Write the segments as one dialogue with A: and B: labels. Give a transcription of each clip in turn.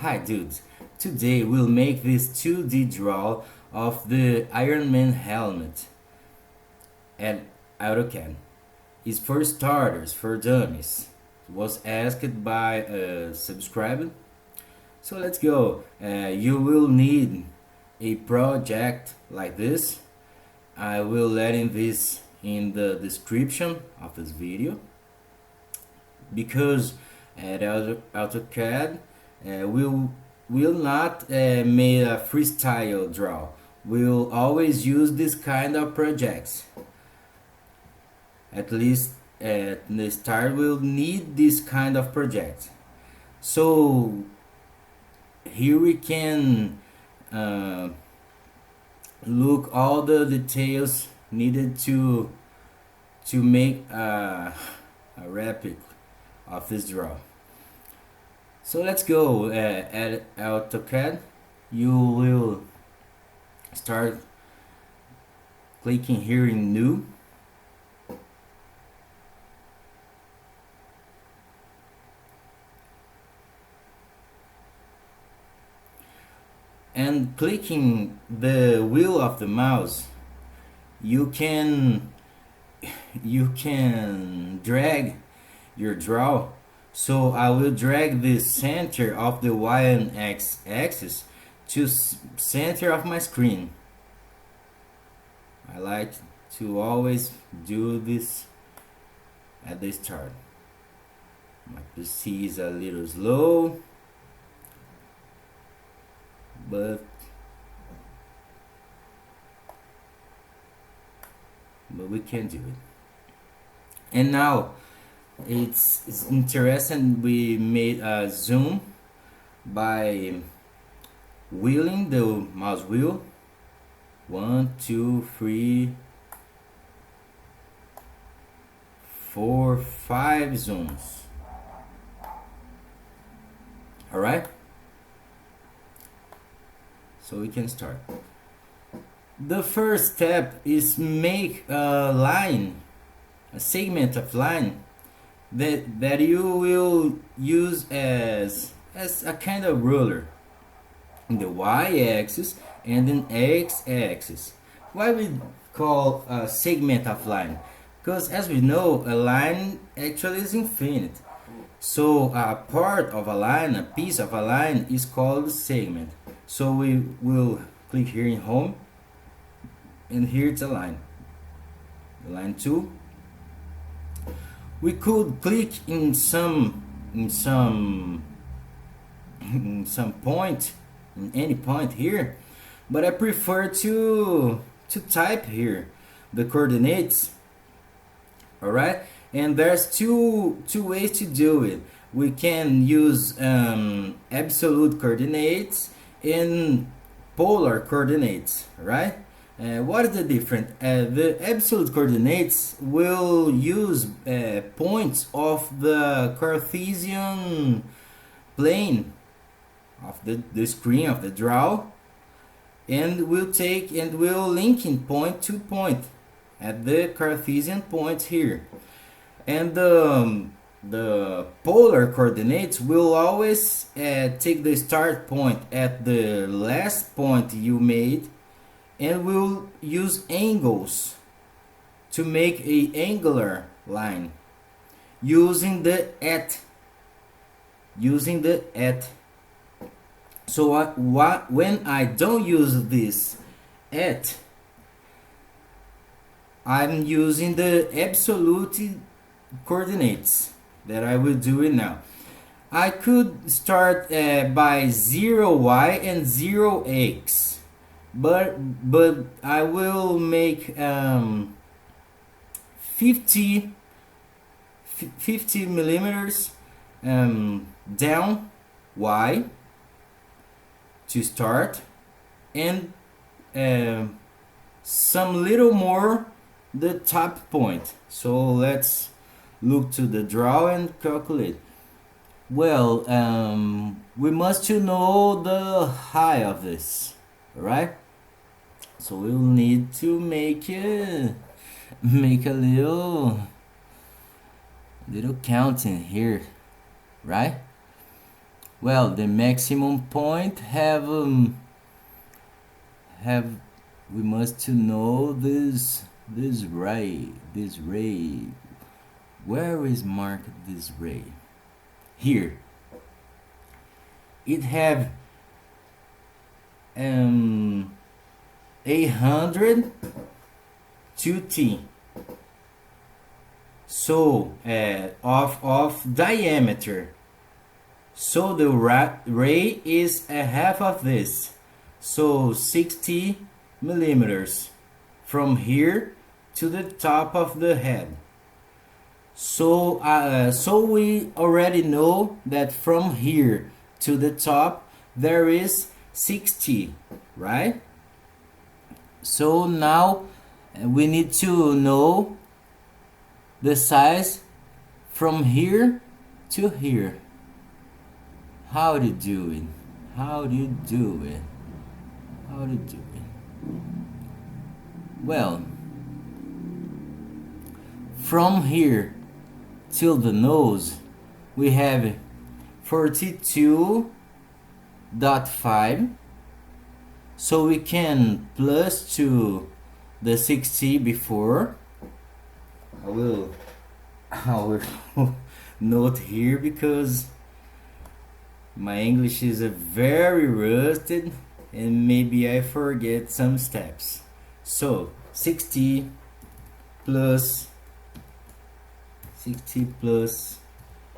A: Hi dudes, today we'll make this 2D draw of the Iron Man helmet at AutoCAD. It's for starters, for dummies. It was asked by a subscriber. So let's go. You will need a project like this. I will let in this in the description of this video because at AutoCAD will not make a freestyle draw. We'll always use this kind of projects. At least at the start we'll need this kind of project. So here we can look all the details needed to make a replica of this draw. So let's go. At AutoCAD you will start clicking here in new, and clicking the wheel of the mouse you can drag your draw. So I will drag the center of the Y and X axis to center of my screen. I like to always do this at the start. My PC is a little slow, but we can do it. And now it's interesting, we made a zoom by wheeling the mouse wheel 1 2 3 4 5 zooms. All right, so we can start. The first step is make a line, a segment of line that you will use as a kind of ruler in the y-axis and in x-axis. Why we call a segment of line? Because as we know, a line actually is infinite. So a part of a line, a piece of a line, is called a segment. So we will click here in home, and here it's a line, line 2. We could click in some point, in any point here, but I prefer to type here the coordinates. All right, and there's two ways to do it. We can use absolute coordinates and polar coordinates, right? What is the difference? The absolute coordinates will use points of the Cartesian plane of the screen of the draw, and will link in point to point at the Cartesian point here. And the polar coordinates will always take the start point at the last point you made, and we'll use angles to make a angular line using the at. So when I don't use this at, I'm using the absolute coordinates that I will do it now. I could start by 0y and 0x, but I will make 50 millimeters down y to start, and some little more the top point. So let's look to the draw and calculate. Well, we must to know the height of this, right? So we'll need to make a little counting here, right? Well, the maximum point have we must to know this ray. Where is marked this ray? Here. It have 800 2t. So of diameter. So the ray is a half of this. So 60 millimeters from here to the top of the head. So so we already know that from here to the top there is 60, right? So now we need to know the size from here to here. How do you do it? How do you do it? How do you do it? Well, from here till the nose we have 42.5, so we can plus to the 60 before. I will note here because my English is very rusted and maybe I forget some steps. So 60 plus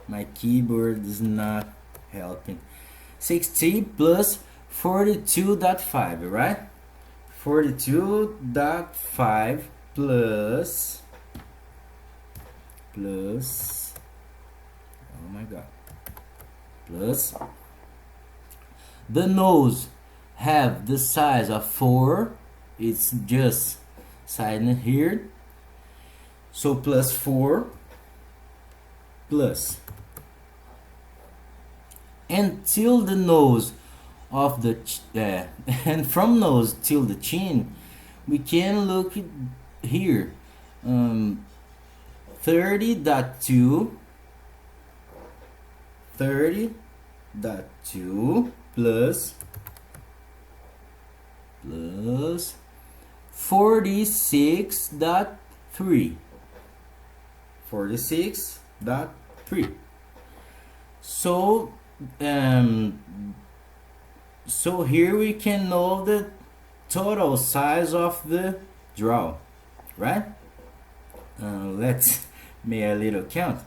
A: my keyboard is not helping. 60 plus 42.5, right? 42.5 plus oh my god, plus the nose have the size of 4, it's just silent here, so plus 4 plus, and till the nose of the and from nose till the chin we can look here, 30.2 plus 46.3 so so here we can know the total size of the draw, right? Let's make a little count.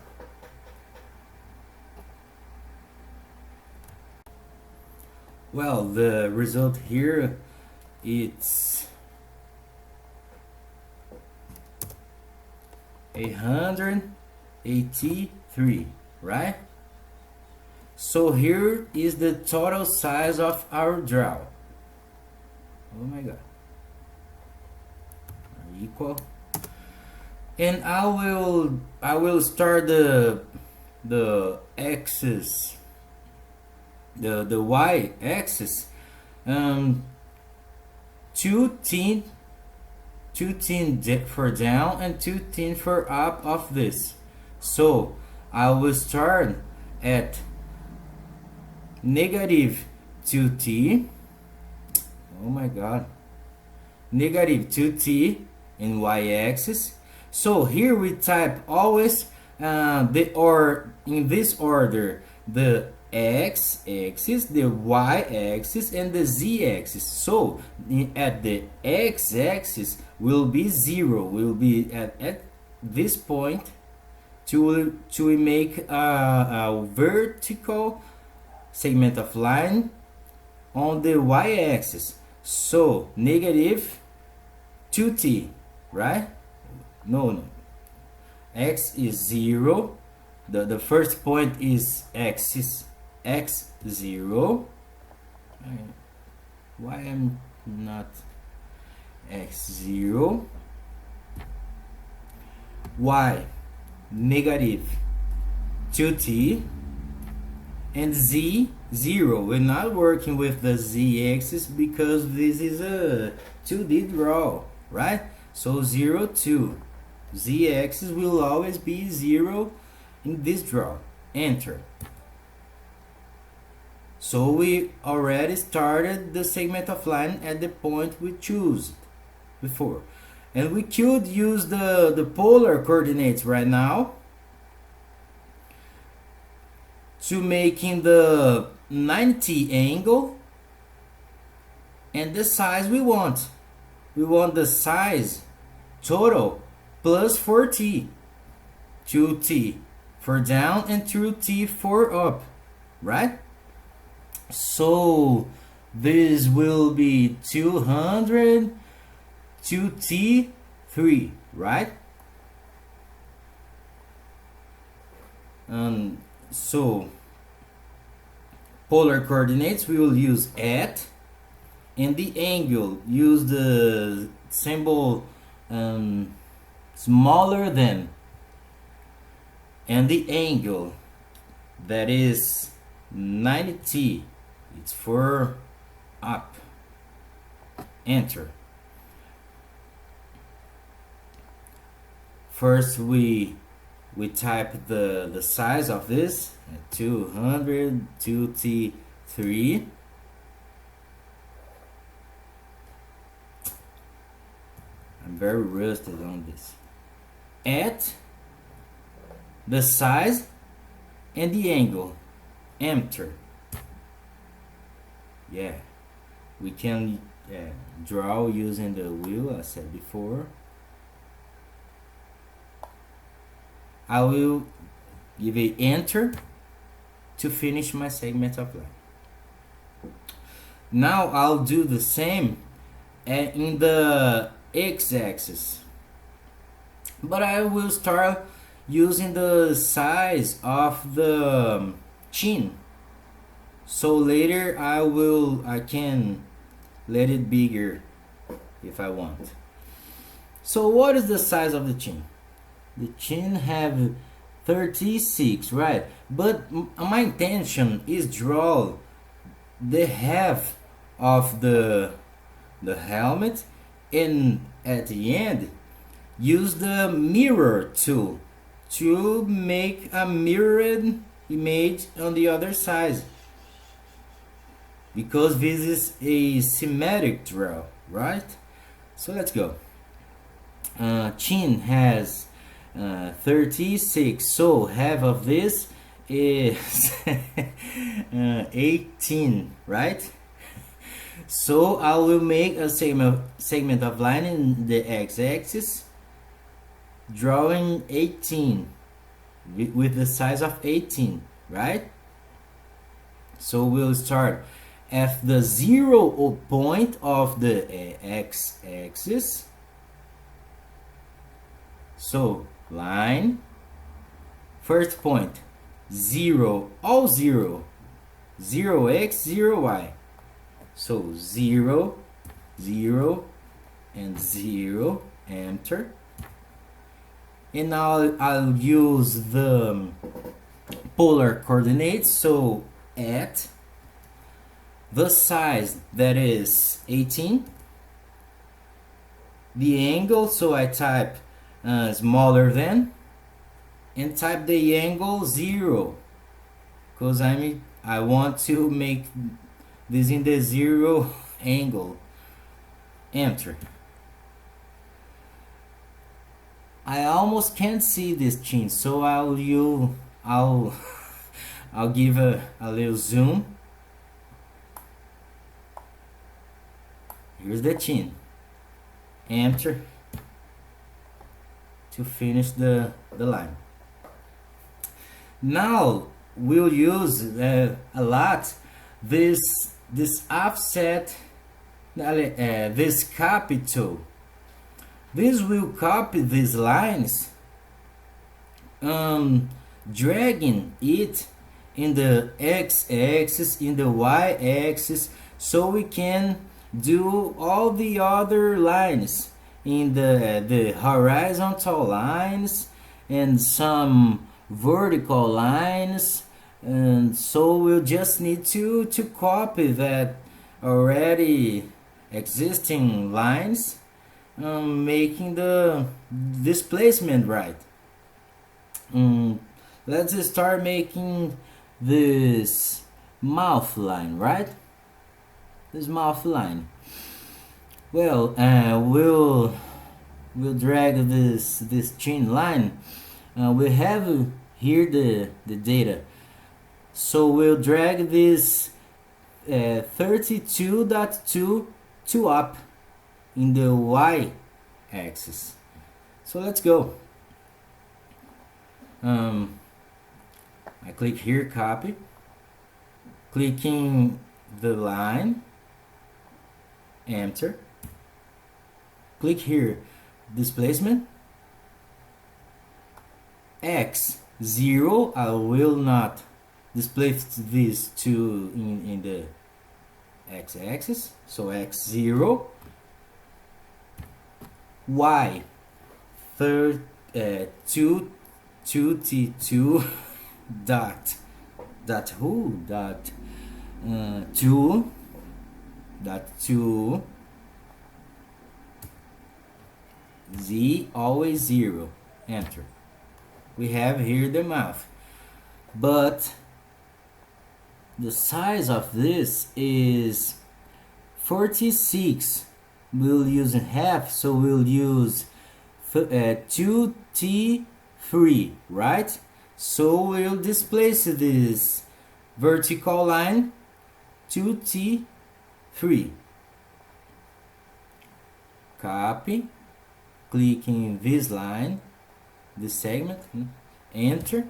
A: Well, the result here, it's 883, right? So here is the total size of our draw. Oh my god. Equal. And I will start the axis, the y axis, 2 for down and 2 for up of this. So I will start at negative 2t. Oh my god, negative 2t in y-axis. So here we type always in this order, the x-axis, the y-axis, and the z-axis. So at the x-axis will be 0, will be at this point to make a vertical segment of line on the y-axis. So negative 2t, right? No, x is 0. The first point is x 0. Why am not x 0? Y negative 2t, and z 0. We're not working with the z-axis because this is a 2D draw, right? So 0, 2. Z-axis will always be 0 in this draw. Enter. So we already started the segment of line at the point we chose before. And we could use the polar coordinates right now to making the 90 angle and the size we want. We want the size total plus 4t, 2t for down and 2t for up, right? So this will be 200 2t3, right? So polar coordinates we will use at, and the angle use the symbol smaller than, and the angle that is 90t, it's for up. Enter. First we type the size of this, 200 2t3. I'm very rusted on this. At the size and the angle. Enter. Yeah, we can draw using the wheel, I said before. I will give a enter to finish my segment of line. Now I'll do the same in the x-axis, but I will start using the size of the chin. So later I can let it bigger if I want. So what is the size of the chin? The chin have 36, right? But my intention is draw the half of the helmet, and at the end use the mirror tool to make a mirrored image on the other side, because this is a symmetric draw, right? So let's go. Chin has 36, so half of this is 18, right? So I will make a segment of line in the x-axis, drawing 18 with the size of 18, right? So we'll start at the 0 point of the x-axis. So line, first point, 0, all 0, 0x, 0y. So 0, 0, and 0, enter. And now I'll use the polar coordinates. So at the size, that is 18, the angle, so I type smaller than, and type the angle 0, because I want to make this in the 0 angle. Enter. I almost can't see this chin, so I'll give a little zoom. Here's the chin. Enter to finish the line. Now we'll use a lot this offset, this copy tool. This will copy these lines, dragging it in the x-axis, in the y-axis, so we can do all the other lines in the horizontal lines and some vertical lines. And so we'll just need to copy that already existing lines, making the displacement right. Let's start making this mouth line, right? This mouth line. Well, we'll drag this chin line. We have here the data, so we'll drag this 32.2 to up in the y axis. So let's go. I click here, copy, clicking the line, enter, click here, displacement, x 0. I will not displace this to in the x-axis, so x 0, y 2t2 dot 2 z always 0, enter. We have here the mouth, but the size of this is 46. We'll use half, so we'll use 2t3, right? So we'll displace this vertical line 2t3, copy, clicking this line, this segment, enter,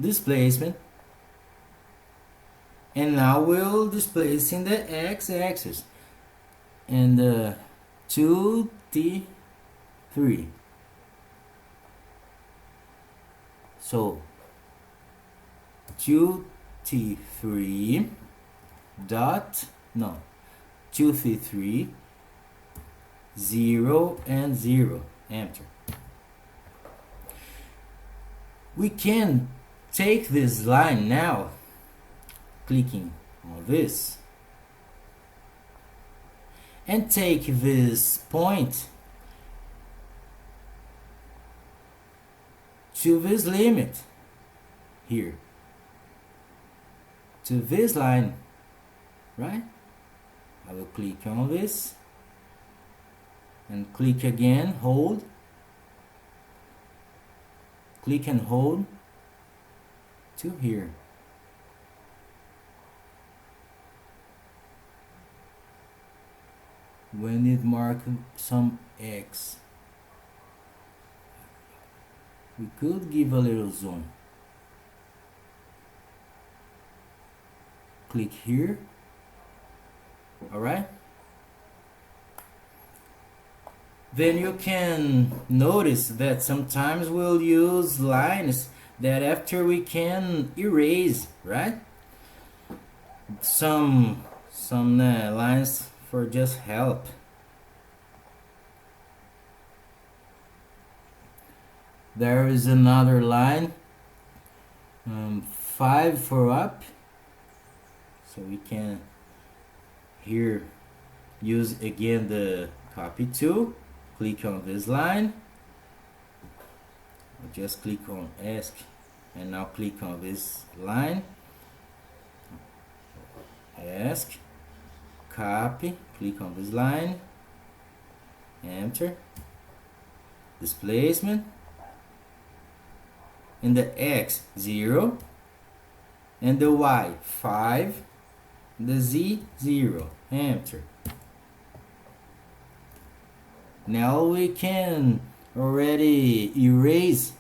A: displacement, and now we'll displace in the x-axis and 2t3. So 2t3 dot 2t3 0 and 0, enter. We can take this line now, clicking on this, and take this point to this limit here, to this line, right? I will click on this and click again, hold, click and hold to here. When it mark some X, we could give a little zoom. Click here. Alright? Then you can notice that sometimes we'll use lines that after we can erase, right? Some lines for just help. There is another line, 5 for up, so we can here use again the copy tool, click on this line, I'll just click on ask, and now click on this line, ask, copy, click on this line, enter, displacement, and the x 0, and the y 5, the z 0, enter. Now we can already erase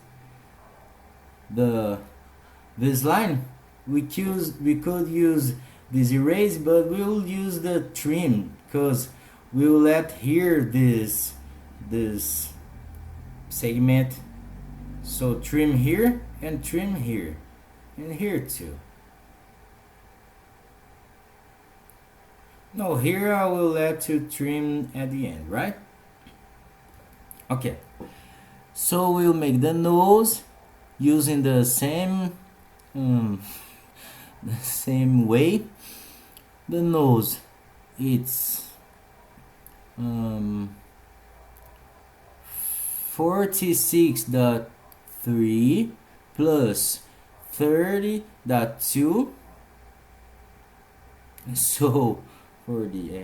A: this line. We could use this erase, but we'll use the trim because we'll let here this segment. So trim here and trim here and here too. No, here I will let to trim at the end, right? Okay, so we'll make the nose using the same way. The nose, it's 46.3 plus 30.2 So for the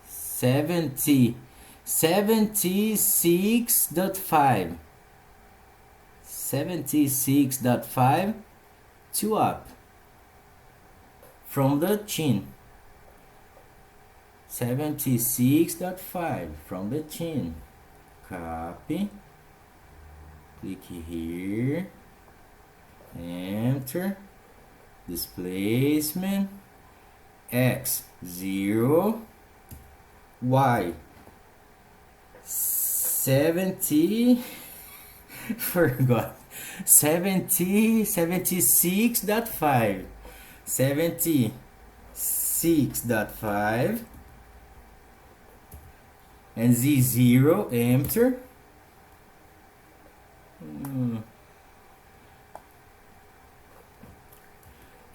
A: 76.5 76.5 to up from the chin. 76.5 from the chin. Copy, click here, enter, displacement, x 0, y 70 forgot 76.5 76.5 and z0, enter.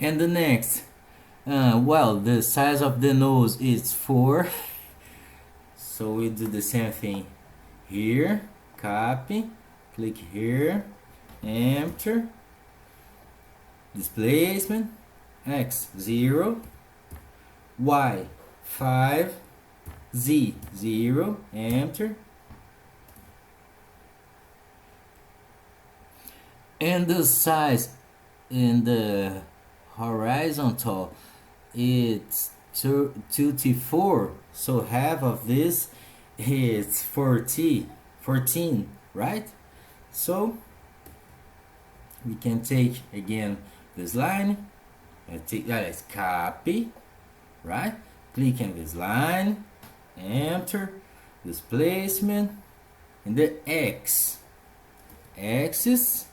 A: And the next, well, the size of the nose is 4, so we do the same thing here, copy, click here, enter, displacement, x 0, y 5, z 0, enter. And the size in the horizontal, it's 24, so half of this is 14, right? So we can take again this line and take that as copy, right? Click on this line, enter, displacement, and the axis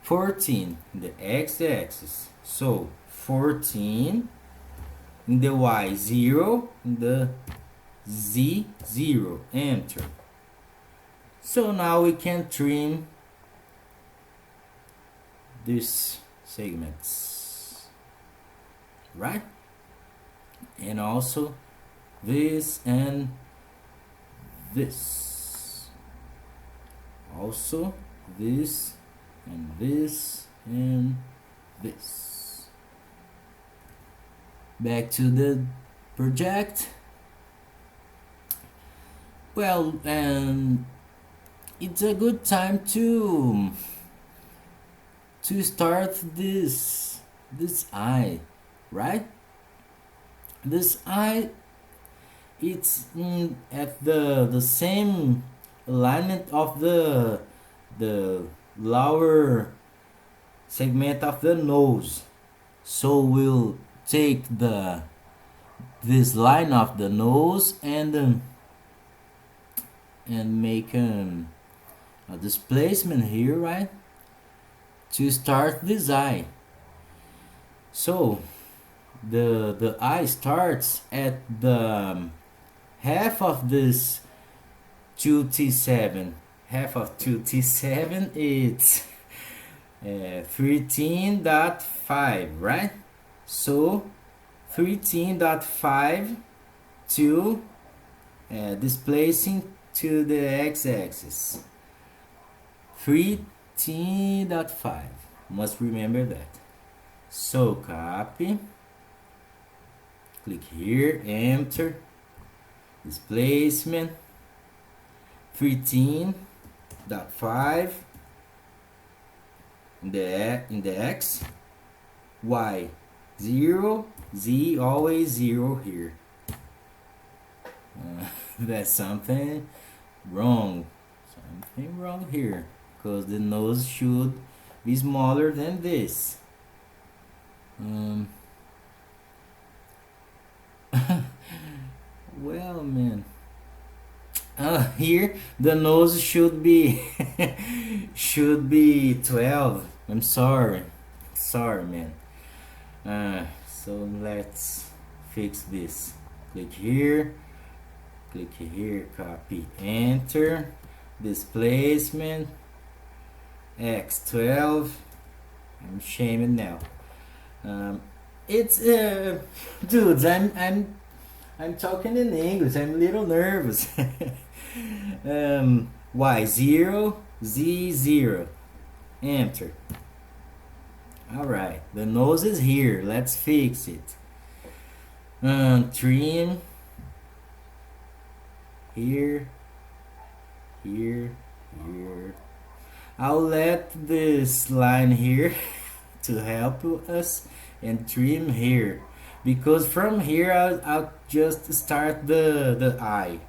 A: 14 in the x-axis, so 14 in the y 0, in the z 0, enter. So now we can trim these segments, right? And also this and this, also this and this and this. Back to the project. Well, and it's a good time to start this eye, right? This eye, it's at the same alignment of the lower segment of the nose, so we'll take this line of the nose and make a displacement here, right, to start this eye. So the eye starts at the half of this 2t7. Half of 2t7, it's 13.5, right? So 13.5 to displacing to the x-axis. 13.5, must remember that. So copy, click here, enter, displacement 13.5 in the x, y 0, z always 0 here. That's something wrong here, because the nose should be smaller than this. Well, man, here the nose should be 12. I'm sorry, man. So let's fix this. Click here, copy, enter, displacement x12. I'm shaming now. It's dudes, I'm talking in English, I'm a little nervous. y0, z0, enter. Alright, the nose is here, let's fix it. Trim here, here, here. I'll let this line here to help us, and trim here, because from here I'll just start the eye.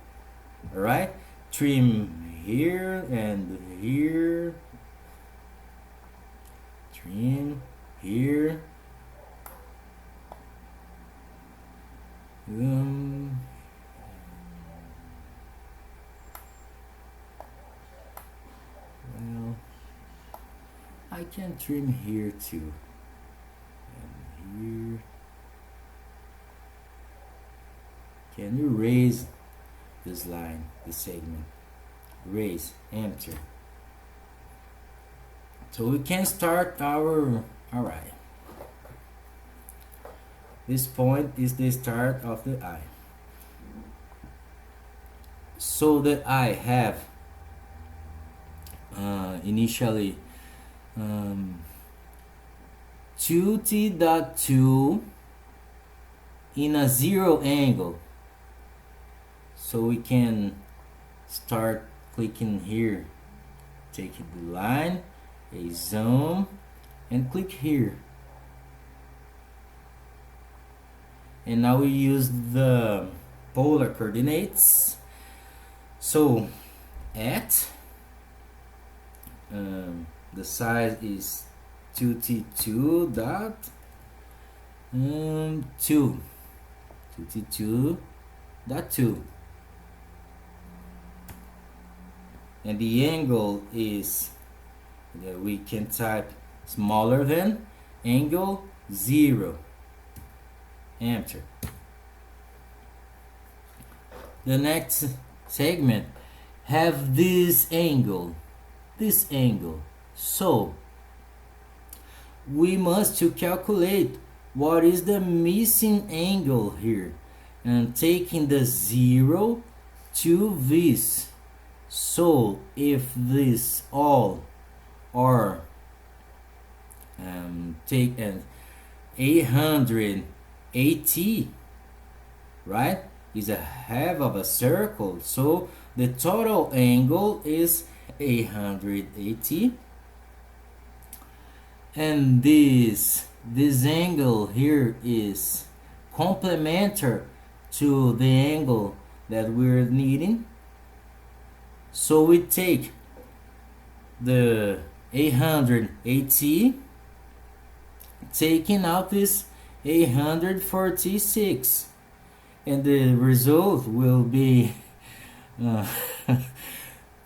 A: All right, trim here and here, trim here, well, I can trim here too, and here. Can you raise this line, this segment? Raise, enter. So we can start our, alright. This point is the start of the eye. So the eye have initially 2t.2 in a 0 angle. So we can start clicking here, take the line, a zoom, and click here. And now we use the polar coordinates. So at the size is 2t2 dot 2 2t2 dot 2, and the angle is that we can type smaller than angle 0, enter. The next segment have this angle, so we must to calculate what is the missing angle here, and taking the 0 to this. So if this all are take an 880, right, is a half of a circle, so the total angle is 880, and this angle here is complementary to the angle that we're needing. So we take the 880, taking out this 846, and the result will be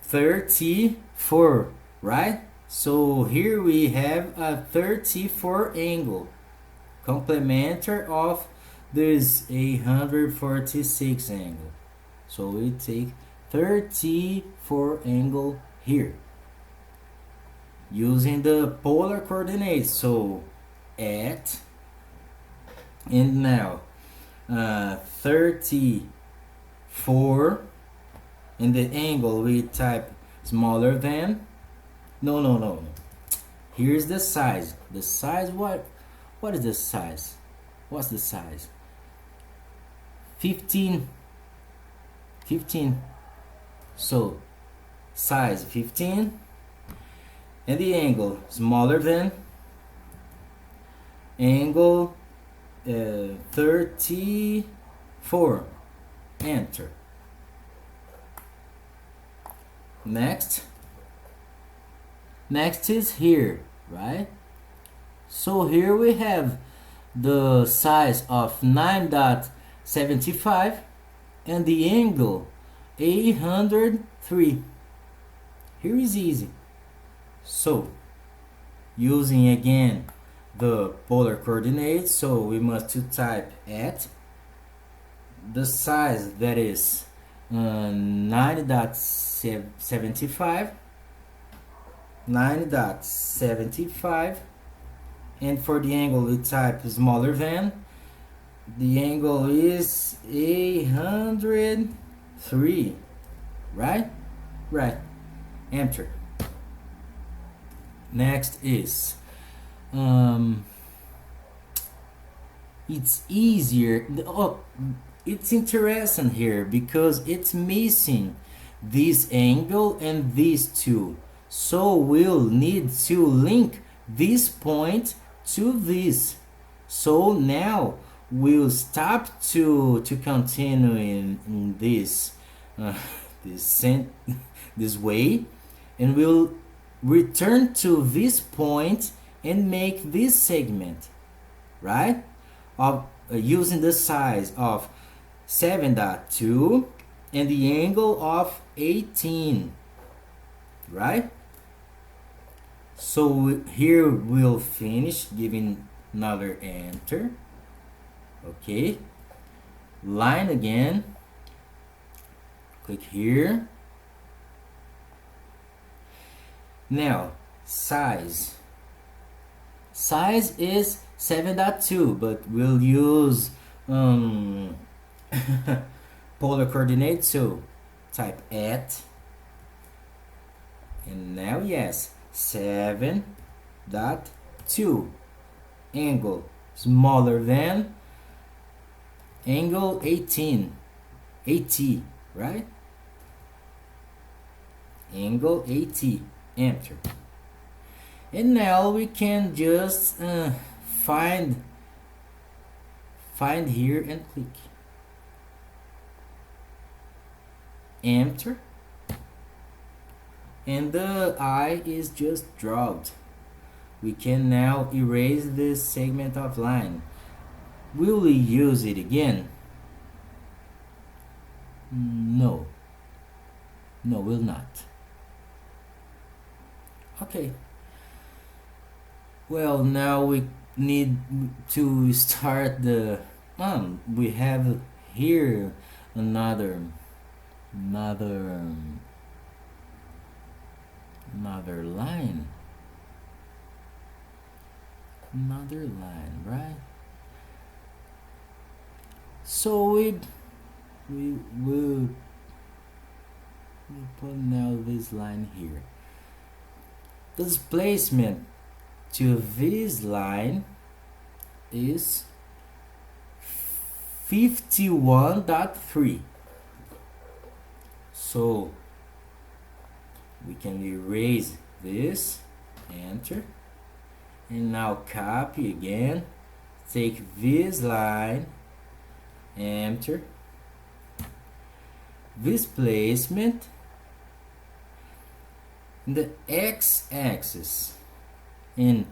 A: 34, right? So here we have a 34 angle, complementary of this 846 angle. So we take 34 angle here using the polar coordinates. So at, and now 34, and the angle we type smaller than, no, here's the size. The size, what is the size? What's the size? 15. So size 15, and the angle smaller than angle 34, enter. Next is here, right? So here we have the size of 9.75 and the angle 803. Here is easy. So using again the polar coordinates, so we must to type at the size that is 9.75, and for the angle we type smaller than, the angle is 803, right, enter. Next is it's easier. Oh, it's interesting here because it's missing this angle and these two, so we'll need to link this point to this. So now we'll stop to continue in this this this way, and we'll return to this point and make this segment, right, of using the size of 7.2 and the angle of 18, right? So here we'll finish, giving another enter. Okay, line again, click here. Now size is 7.2, but we'll use polar coordinate, so type at, and now yes, 7.2, angle smaller than angle 18, 80, right? Angle 80, enter. And now we can just find here and click enter, and the eye is just drawn. We can now erase this segment of line. Will we use it again? No, will not. Okay, well, now we need to start the we have here another line, right? So we put now this line here. The displacement to this line is 51.3. So we can erase this, enter, and now copy again, take this line, enter, displacement, the x-axis in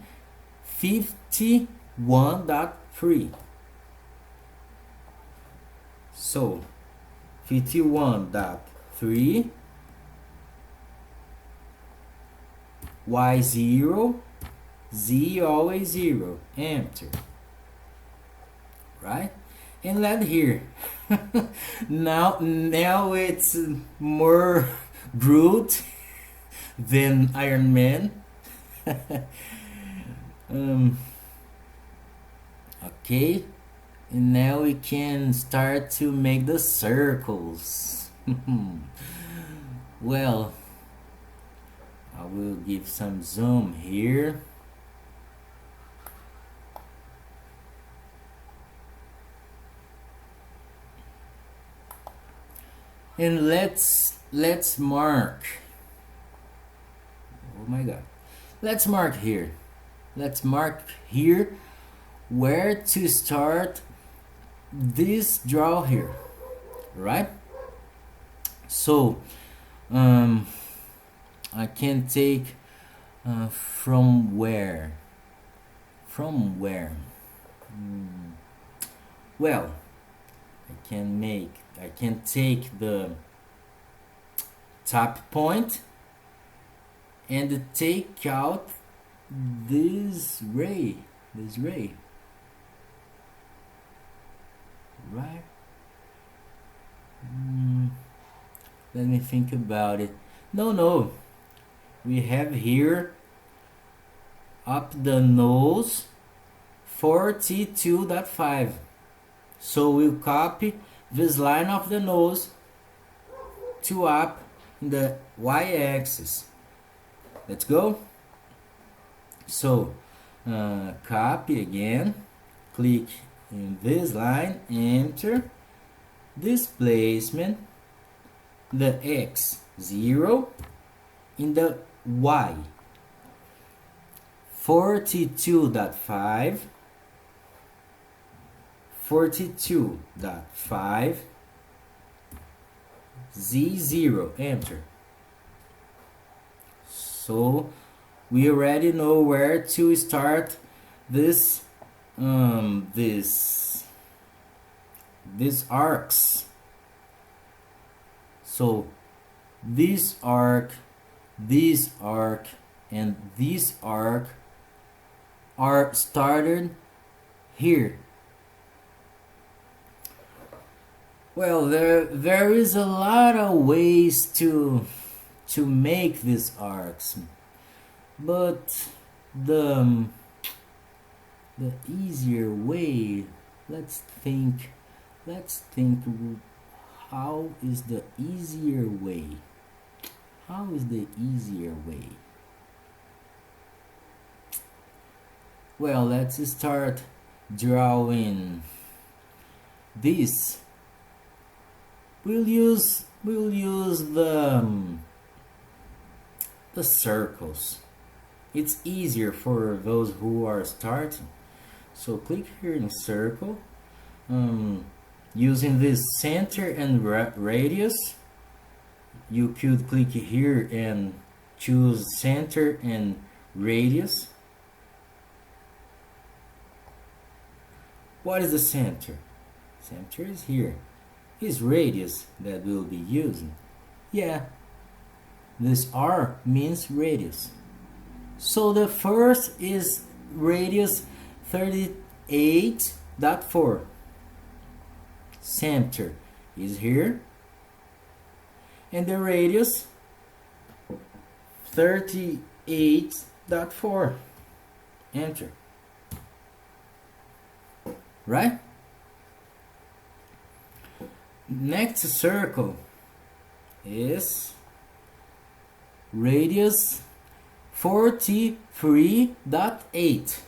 A: 51.3. So 51.3, y0, z always 0, enter, right? And let here. now it's more brute than Iron Man. Okay, and now we can start to make the circles. Well, I will give some zoom here. And let's mark. Oh my god. Let's mark here. Let's mark here where to start this draw here, right? So I can take from where? Well, I can take the top point and take out this ray, right? Let me think about it. No, we have here up the nose 42.5. So we'll copy this line of the nose to up in the y-axis. Let's go. So copy again, click in this line, enter, displacement, the X 0, in the Y 42.5, 42.5, Z0, enter. So we already know where to start this these arcs. So this arc, and this arc are started here. Well, there is a lot of ways to make these arcs, but the easier way, let's think how is the easier way? How is the easier way? Well, let's start drawing this. We'll use the circles. It's easier for those who are starting. So click here in circle, using this center and radius. You could click here and choose center and radius. What is the center? Center is here. Is radius that we'll be using. Yeah, this R means radius. So the first is radius 38.4. Center is here, and the radius 38.4. Enter. Right? Next circle is radius 43.8.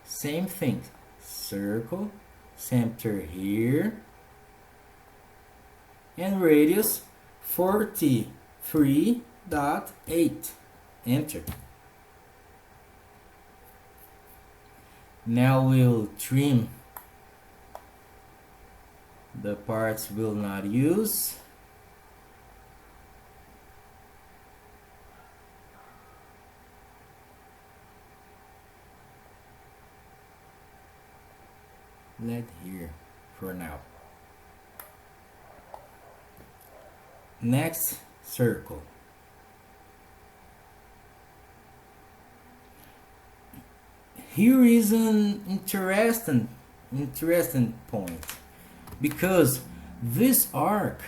A: Same thing. Circle, center here, and radius 43.8. Enter. Now we'll trim the parts we'll not use. Let here for now. Next circle. Here is an interesting point, because this arc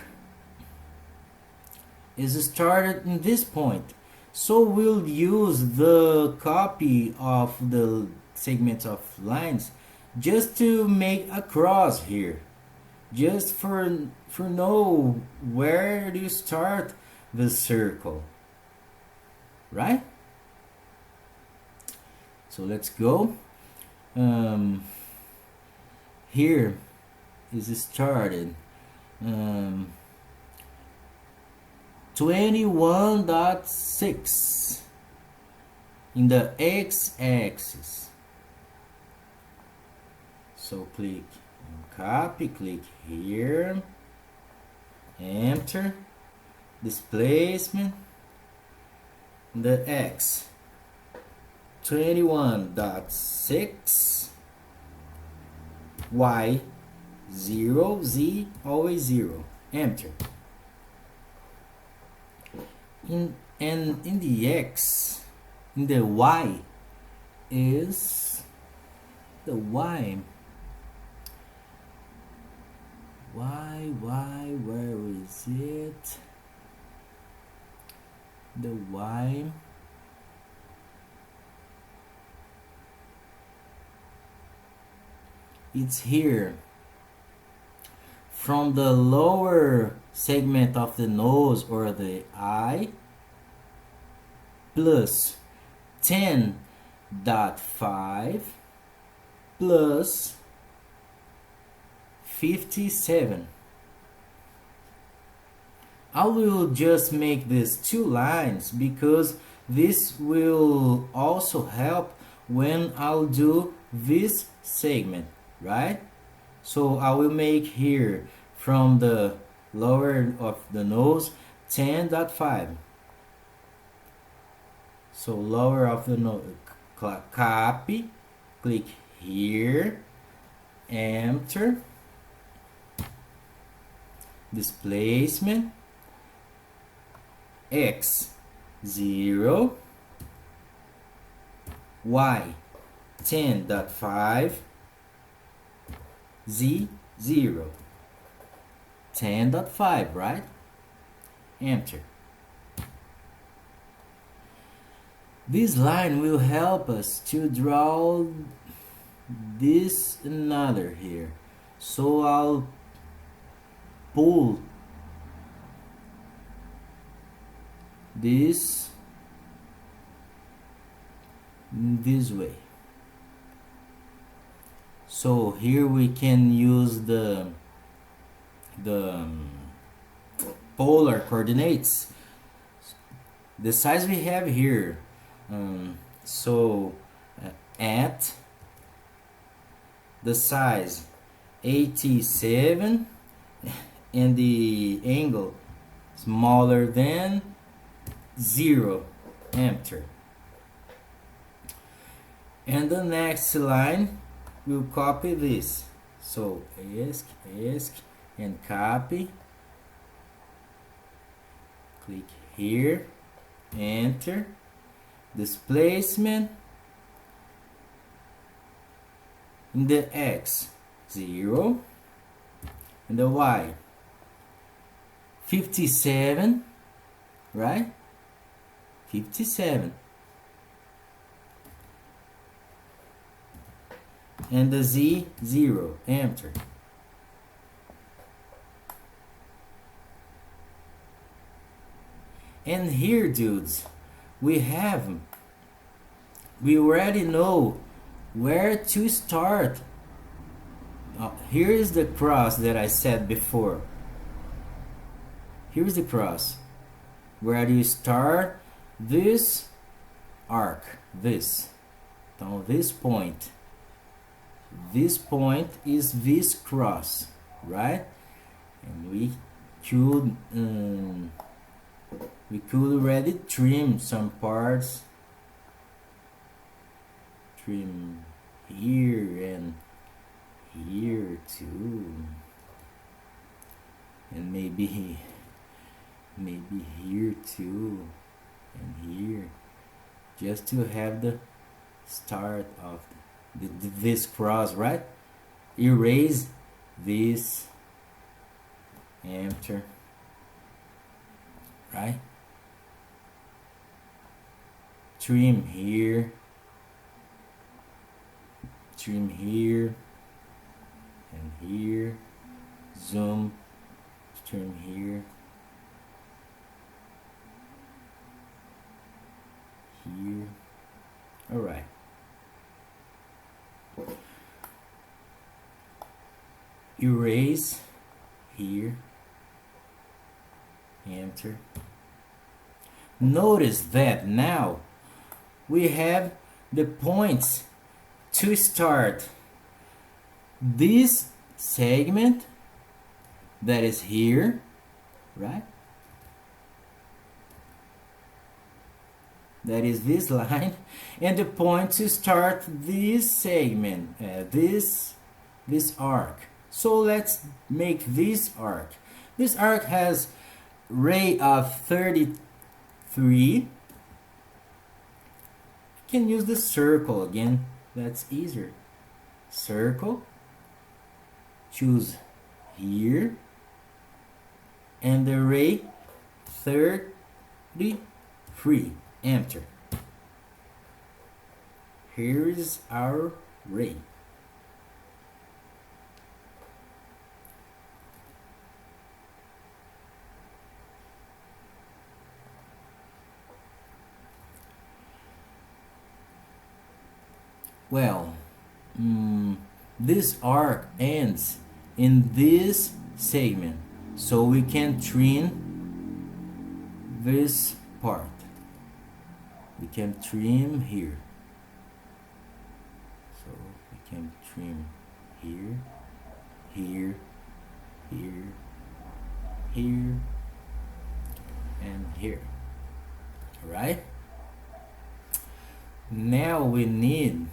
A: is started in this point, so we'll use the copy of the segments of lines just to make a cross here, just for know where to start the circle, right? So let's go. Here is started 21.6 in the x-axis. So click copy, click here, enter, displacement, the x 21.6, y 0, z always 0, enter. In the x, in the y is the y, where is it? The y, it's here, from the lower segment of the nose or the eye, plus 10.5 plus 57. I will just make these two lines because this will also help when I'll do this segment, right? So I will make here from the lower of the nose 10.5. So lower of the nose, copy, click here, enter, displacement, X 0, Y 10.5, Z 0, 10.5, right? Enter. This line will help us to draw this another here. So I'll pull this way. So here we can use the polar coordinates, the size we have here. At the size 87 and the angle smaller than 0, enter. And the next line will copy this. So ESC and copy, click here, enter, displacement in the X 0 and the Y 57, right? 57, and the Z 0, enter. And here, dudes, we already know where to start. Here is the cross that I said before. Here's the cross. Where do you start? This arc, this. So this point is this cross, right? And we could already trim some parts. Trim here and here too, and maybe here too, and here, just to have the start of this cross, right? Erase this, enter, right? Trim here, trim here and here, zoom, trim here, here. All right. Erase here, enter. Notice that now we have the points to start this segment that is here, right? That is this line, and the point to start this segment, this arc. So let's make this arc. This arc has ray of 33. You can use the circle again. That's easier. Circle. Choose here. And the ray 33. Enter. Here is our ray. Well, this arc ends in this segment, so we can trim this part. We can trim here, so we can trim here, here, here, here, and here. All right, now we need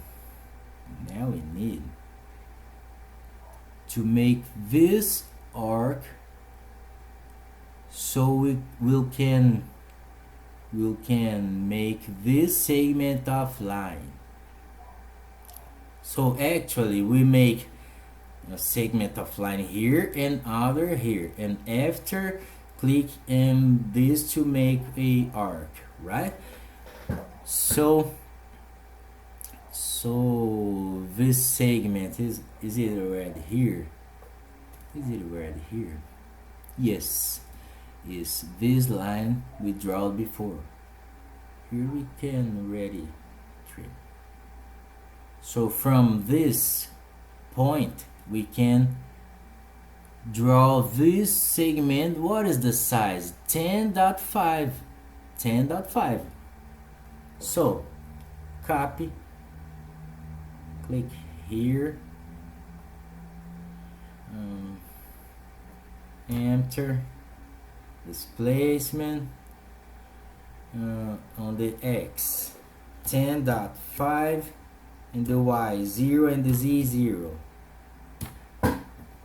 A: to make this arc, so we can make this segment of line. So actually we make a segment of line here and other here, and after click in this to make a arc, right? So this segment is it already here? Is it already here? Yes, is this line we draw before. Here we can already trim. So from this point we can draw this segment. What is the size? 10.5. 10.5. So copy, click here, enter, displacement on the X 10.5 and the Y 0 and the Z 0.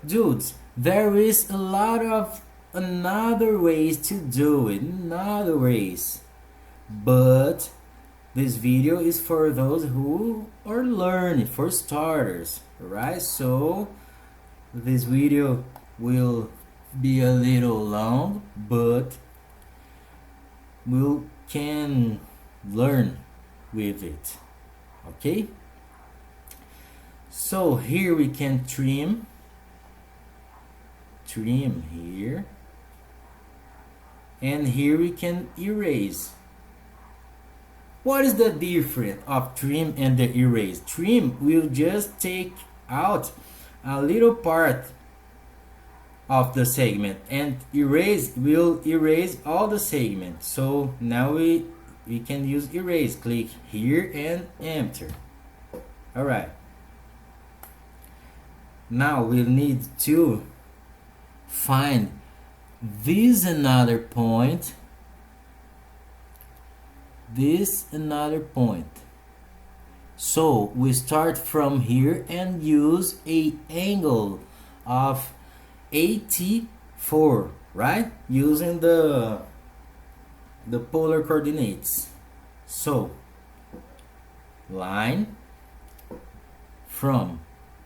A: Dudes, there is a lot of another ways to do it, another ways, but this video is for those who are learning, for starters, right? So this video will be a little long, but we can learn with it. Okay, so here we can trim here, and here we can erase. What is the difference of trim and the erase? Trim will just take out a little part of the segment, and erase will erase all the segment. So now we can use erase. Click here and enter. All right, now we'll need to find this another point, this another point. So we start from here and use a angle of 84, right? Using the polar coordinates. So line from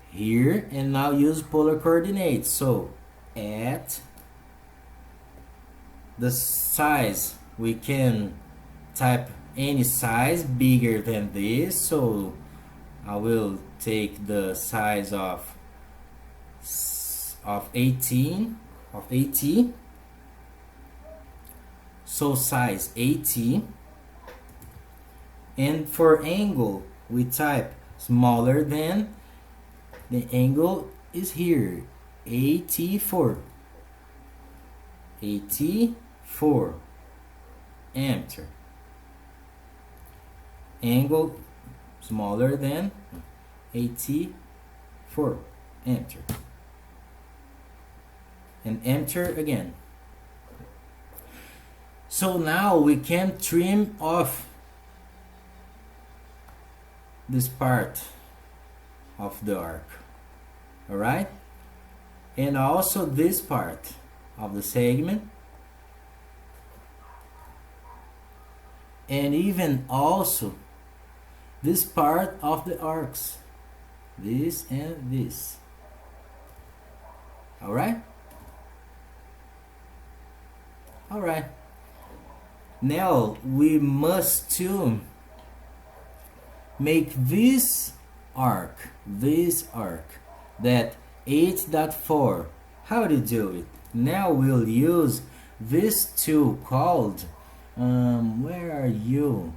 A: here, and now use polar coordinates. So at the size, we can type any size bigger than this, so I will take the size of 18 of 80. So size 80, and for angle we type smaller than, the angle is here, 84. 84, enter. Angle smaller than 84, enter, and enter again. So now we can trim off this part of the arc, all right, and also this part of the segment, and even also this part of the arcs, this and this. All right, all right. Now we must to make this arc that 8.4. How to do it? Now we'll use this tool called where are you?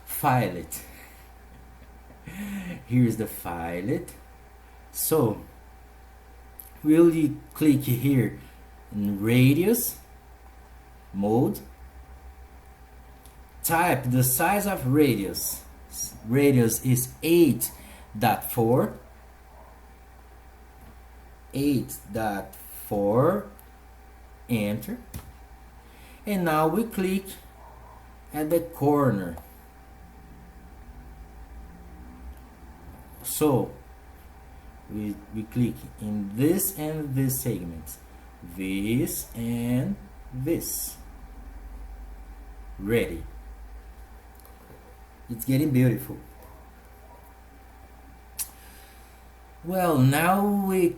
A: File it. Here's the file. So will you click here in radius mode, type the size of radius. Radius is 8.4, 8.4, enter, and now we click at the corner. So we click in this and this segments, this and this. Ready. It's getting beautiful. Well, now we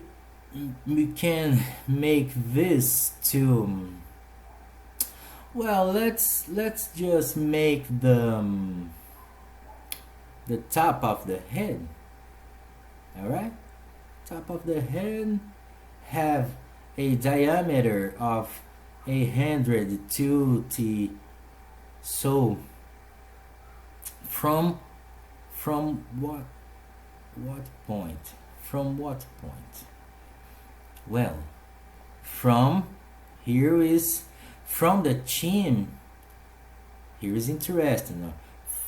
A: can make this to, well, let's just make the top of the head. All right, top of the head have a diameter of 102 so from what point? From what point? Well, from here is from the chin. Here is interesting.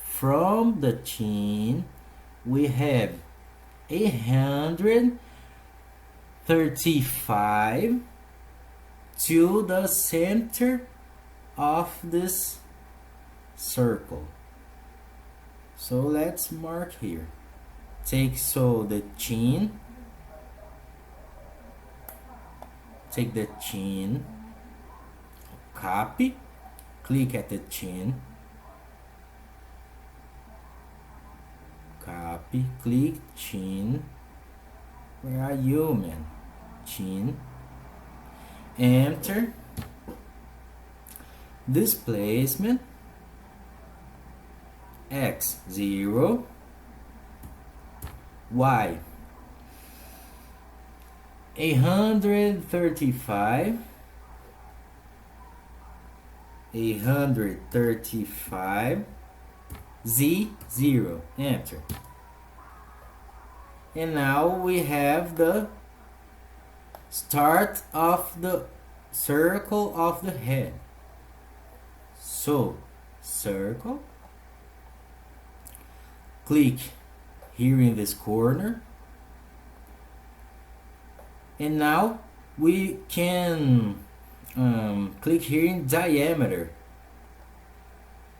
A: From the chin we have 135 to the center of this circle. So let's mark here. Take the chin. Take the chin. Copy. Click at the chin. Copy. Click chin. Where are you, man? Chin. Enter. Displacement. X 0, Y 135, 135, Z 0, enter. And now we have the start of the circle of the head. So circle, click here in this corner, and now we can click here in diameter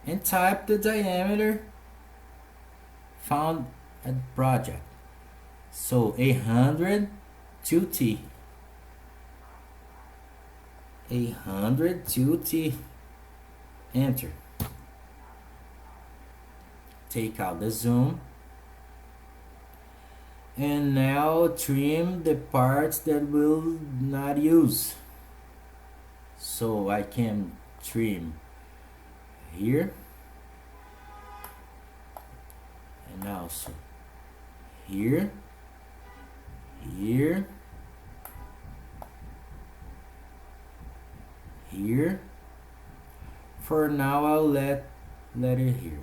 A: and type the diameter found at project. So 102T, 102T, enter. Take out the zoom, and now trim the parts that will not use. So I can trim here and also here, here, here. For now I'll let it here.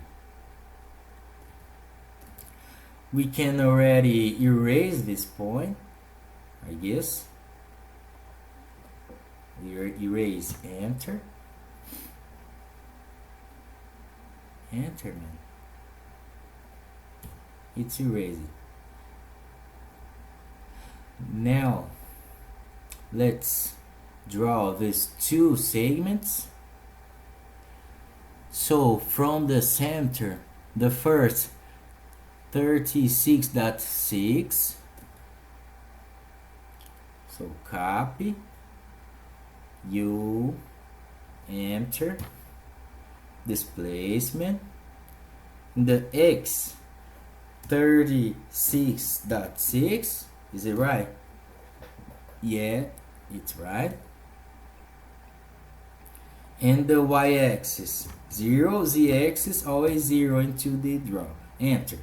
A: We can already erase this point, I guess. We erase, enter. Enter, man. It's erased. Now let's draw these two segments. So from the center, the first 36.6, so copy, you, enter, displacement, the X 36.6, is it right? Yeah, it's right. And the Y-axis 0, Z-axis always 0 into the draw, enter.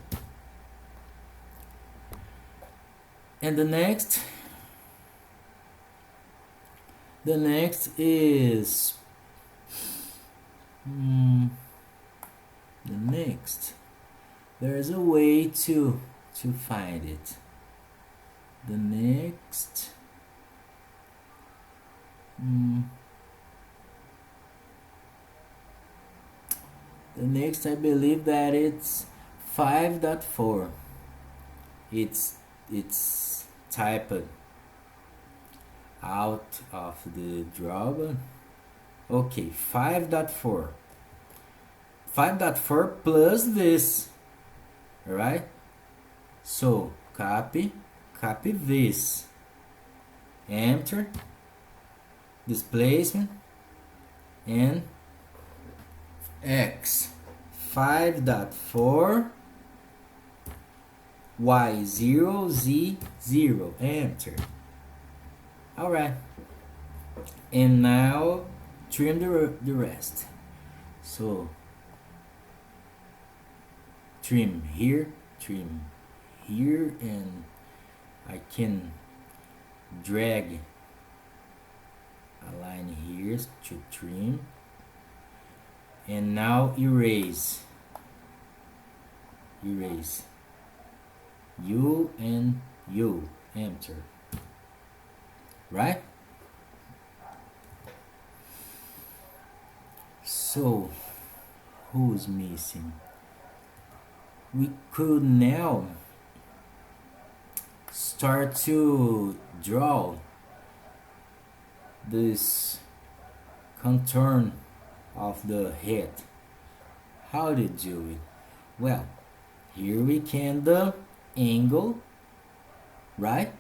A: And the next is there's a way to find it. The next the next, I believe that it's 5.4. It's typed out of the drawing. Okay, 5.4. 5.4 plus this. Alright? So copy this. Enter. Displacement and X 5.4 Y0 Z0. Enter. Alright. And now trim the rest. So trim here, and I can drag a line here to trim. And now erase U and U. Enter. Right? So who's missing? We could now start to draw this contour of the head. How to do it? Well, here we can the angle, right?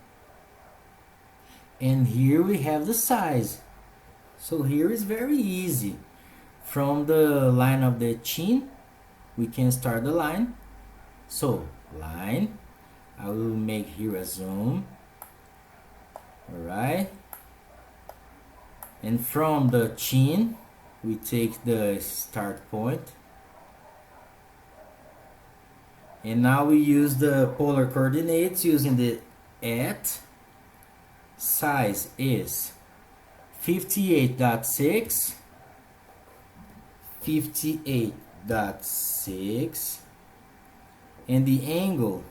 A: And here we have the size. So here is very easy. From the line of the chin, we can start the line. So line, I will make here a zoom. Alright. And from the chin, we take the start point. And now we use the polar coordinates using the at. Size is 58.6, 58.6, and the angle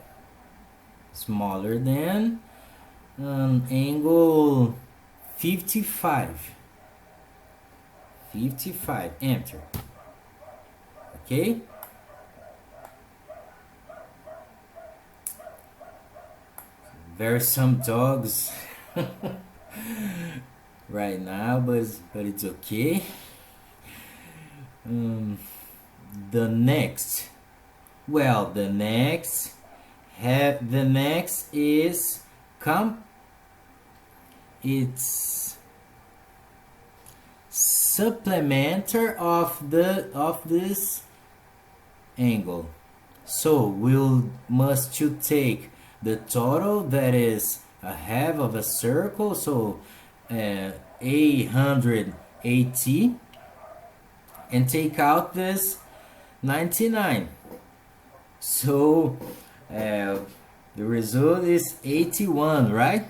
A: smaller than angle 55. Enter. Okay. There's some dogs right now, but it's okay. The next is it's supplementer of this angle. So we'll must to take the total that is a half of a circle, so 880, and take out this 99. So the result is 81, right?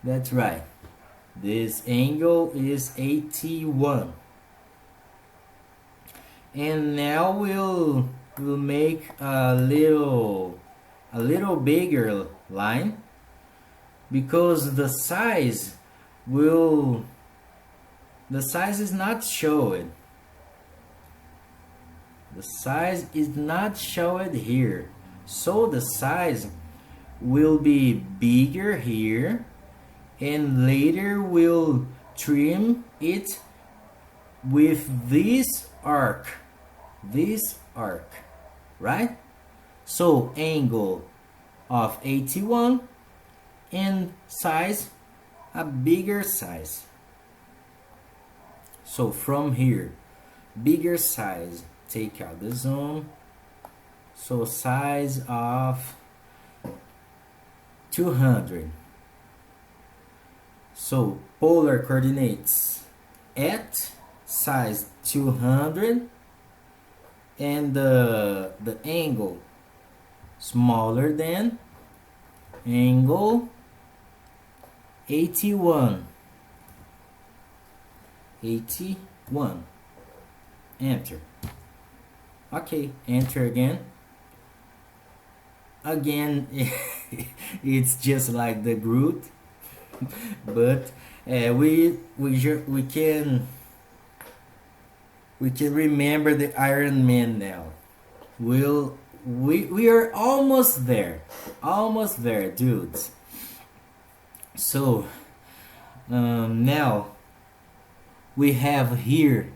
A: That's right. This angle is 81. And now we'll make a little bigger line, because the size is not showed. The size is not showed here. So the size will be bigger here, and later we'll trim it with this arc, right? So angle of 81 and size, a bigger size. So from here, bigger size, take out the zoom. So size of 200. So polar coordinates at size 200, and the angle smaller than angle 81. Enter. Okay, enter again. Again, it's just like the Groot, but we can remember the Iron Man now. We are almost there, dudes. So now we have here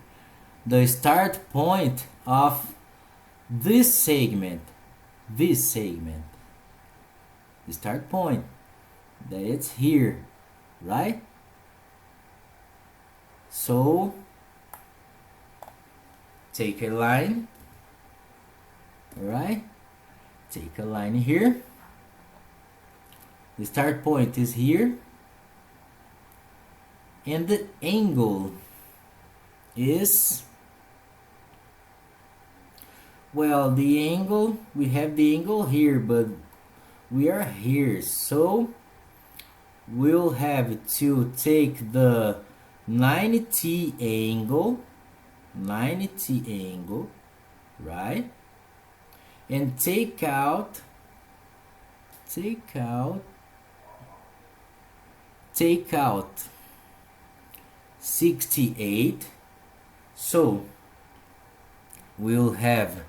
A: the start point of this segment. The start point that it's here, right? So take a line, all right? Take a line here. The start point is here, and the angle is, well, the angle, we have the angle here, but we are here, so we'll have to take the 90 angle, right? And take out 68. So we'll have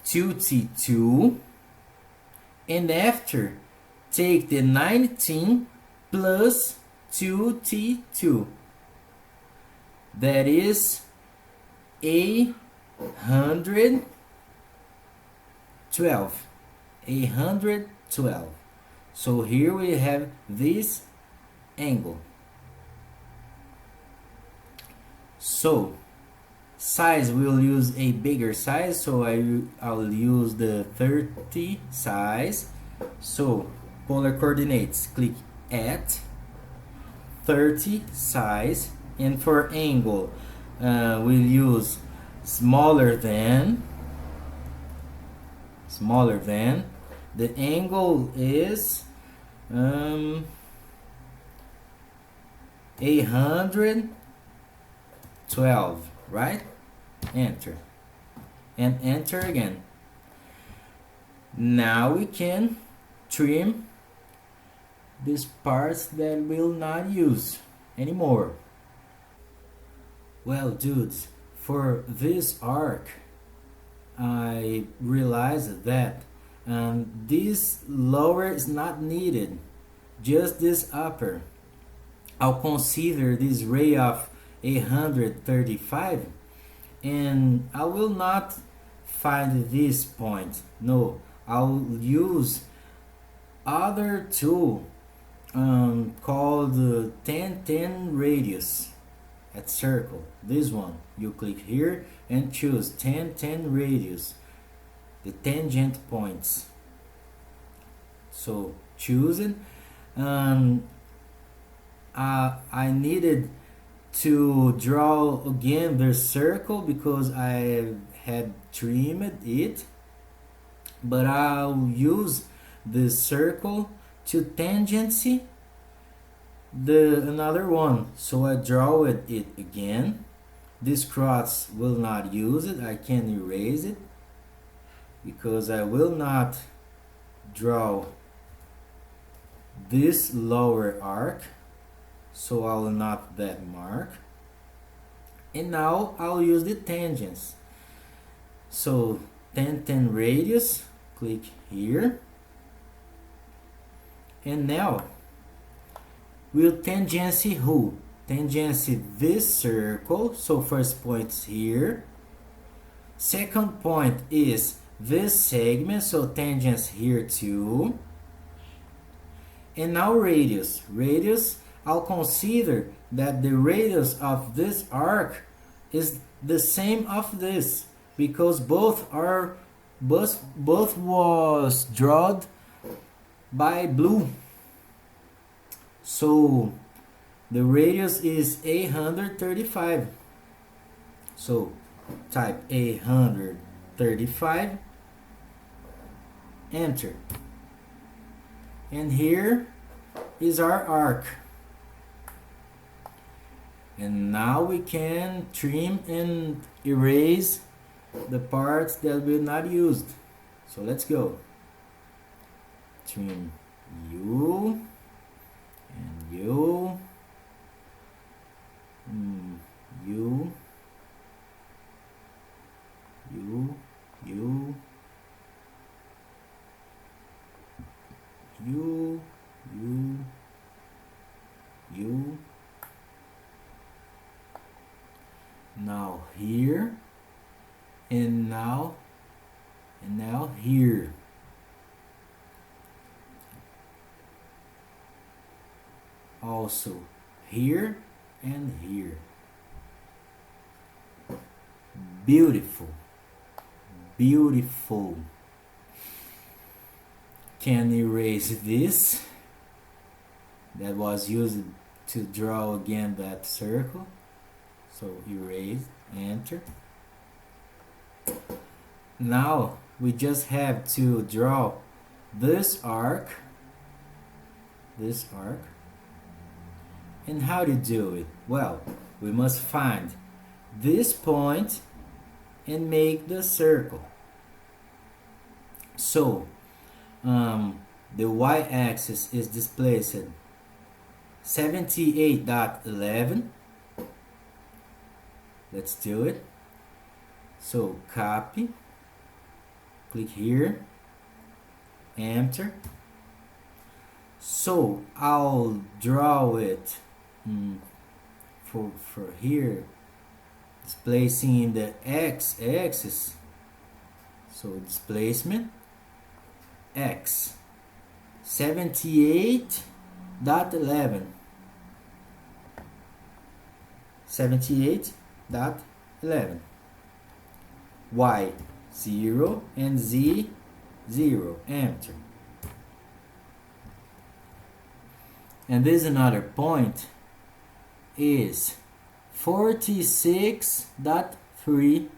A: 2T2, and after take the 19 plus 2T2, that is 812. So here we have this angle. So size, we'll use a bigger size, so I'll use the 30 size. So polar coordinates, click at 30 size, and for angle we'll use smaller than. The angle is 812, right? Enter, and enter again. Now we can trim these parts that we'll not use anymore. Well, dudes, for this arc I realized that this lower is not needed, just this upper. I'll consider this ray of 835, and I will not find this point. No, I'll use other tool called 1010 radius at circle. This one, you click here and choose 1010 radius, the tangent points. So choosing, I needed to draw again the circle because I had trimmed it, but I'll use the circle to tangency another one, so I draw it again. This cross will not use it, I can erase it because I will not draw this lower arc, so I will not that mark. And now I'll use the tangents. So 1010 radius, click here, and now we'll tangency who? Tangency this circle, so first point's here. Second point is this segment, so tangents here too. And now radius. I'll consider that the radius of this arc is the same of this, because both was drawn by blue. So the radius is 835. So type 835, enter. And here is our arc. And now we can trim and erase the parts that will not used. So let's go. Trim you and you, you, you, you, you, you, you. Now here, and now here. Also here and here. Beautiful, beautiful. Can erase this that was used to draw again that circle. So erase, enter. Now we just have to draw this arc. And how to do it? Well, we must find this point and make the circle. So the y-axis is displaced 78.11. Let's do it. So copy, click here, enter. So I'll draw it for here, displacing in the x-axis. So displacement x 78.11, 78.11, y 0 and z 0, enter. And this another point is 46.3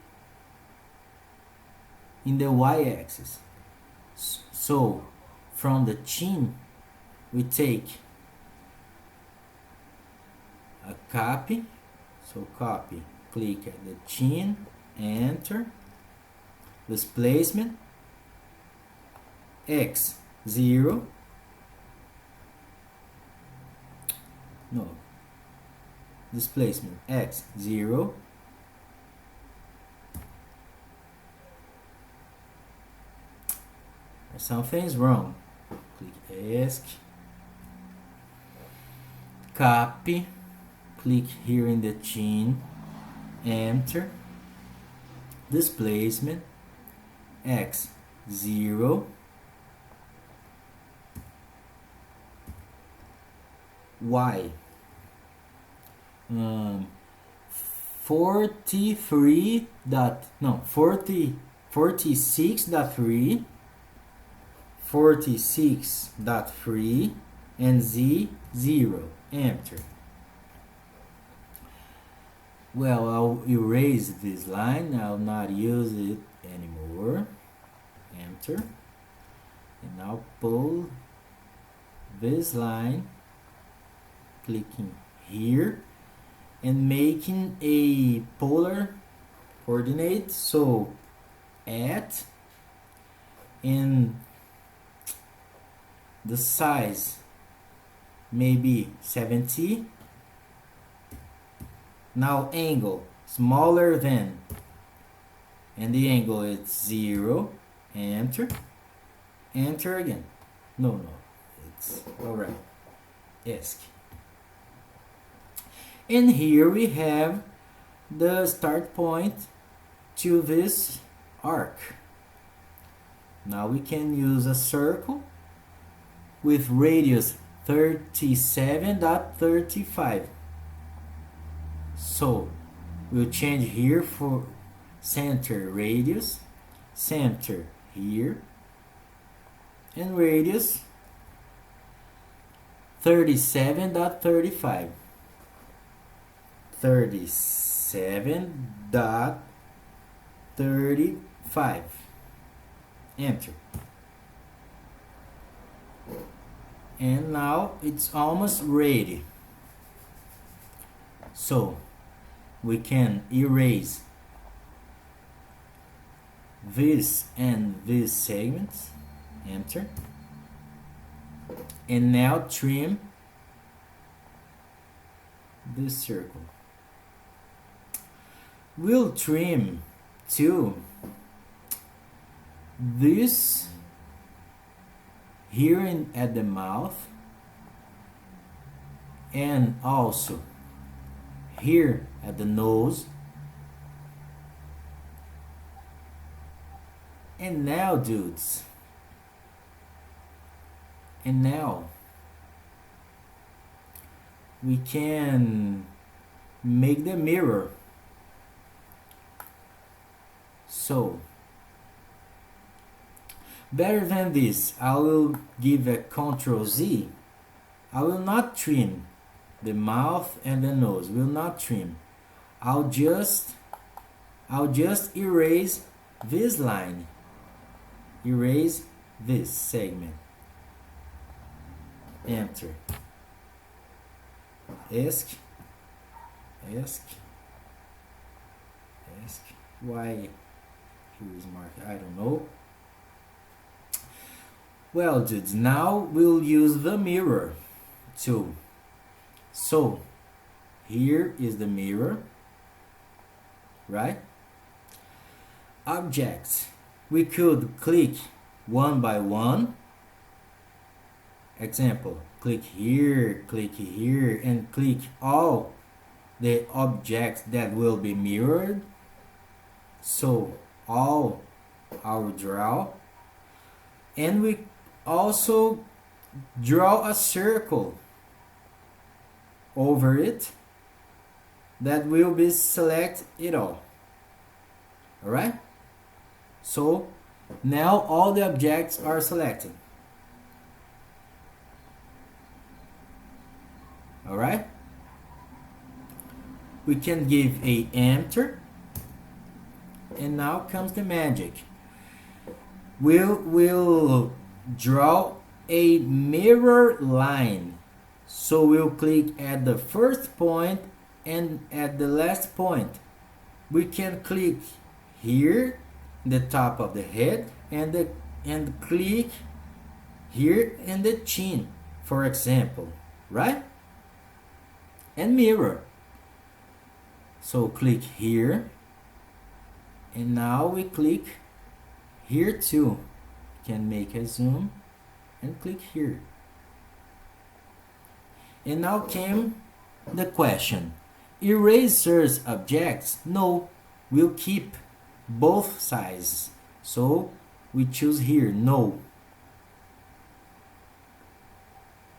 A: in the y-axis. So from the chin we take a copy. So copy, click at the chin, enter. Displacement x 0. No. Displacement x 0. Something's wrong. Click ESC. Copy. Click here in the chin. Enter. Displacement x 0. Y 43 dot, no, 40 46.3, 46.3 and z 0, enter. Well, I'll erase this line. I'll not use it anymore. Enter. And I'll pull this line, clicking here and making a polar coordinate. So at, and the size maybe 70. Now angle smaller than, and the angle is 0, enter. Enter again. No, it's alright. ESC. And here we have the start point to this arc. Now we can use a circle with radius 37.35. So we'll change here for center radius, center here, and radius 37.35. 37.35. Enter. And now it's almost ready. So we can erase this and this segments, enter, and now trim this circle. We'll trim to this here at the mouth, and also here at the nose. And now, dudes, and now we can make the mirror. So better than this, I will give a Ctrl Z. I will not trim the mouth and the nose, will not trim. I'll just erase this line, erase this segment, enter, ask, why here is marked, I don't know. Well, dudes, now we'll use the mirror tool. So here is the mirror, right? Objects, we could click one by one. Example, click here, and click all the objects that will be mirrored. So all our draw, and we also draw a circle over it that will be select it all. Alright, so now all the objects are selected. Alright, we can give a enter, and now comes the magic. We'll draw a mirror line. So we'll click at the first point and at the last point. We can click here, the top of the head, and click here in the chin, for example, right? And mirror. So click here, and now we click here too. Can make a zoom and click here. And now came the question. Erase search objects? No, we'll keep both sizes. So we choose here, no.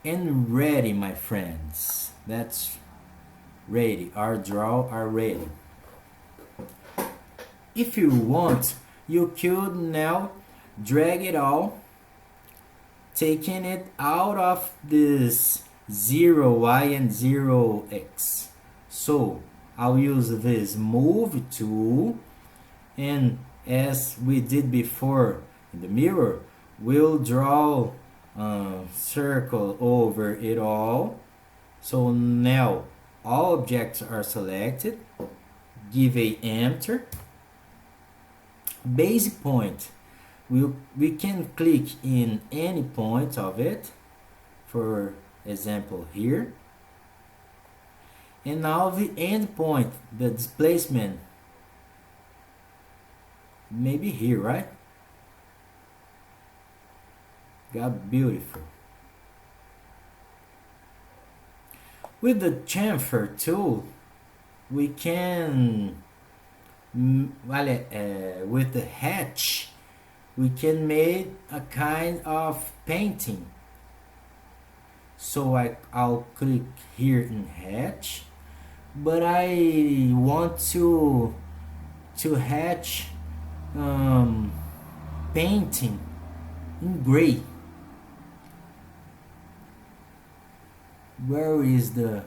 A: And ready, my friends. That's ready. Our draw are ready. If you want, you could now drag it all, taking it out of this 0y and 0x. So I'll use this move tool, and as we did before in the mirror, we'll draw a circle over it all. So now all objects are selected. Give a enter. Base point, we can click in any point of it, for example here. And now the end point, the displacement, maybe here, right? Got beautiful. With the chamfer tool, we can with the hatch, we can make a kind of painting. So I'll click here in hatch, but I want to hatch painting in gray. Where is the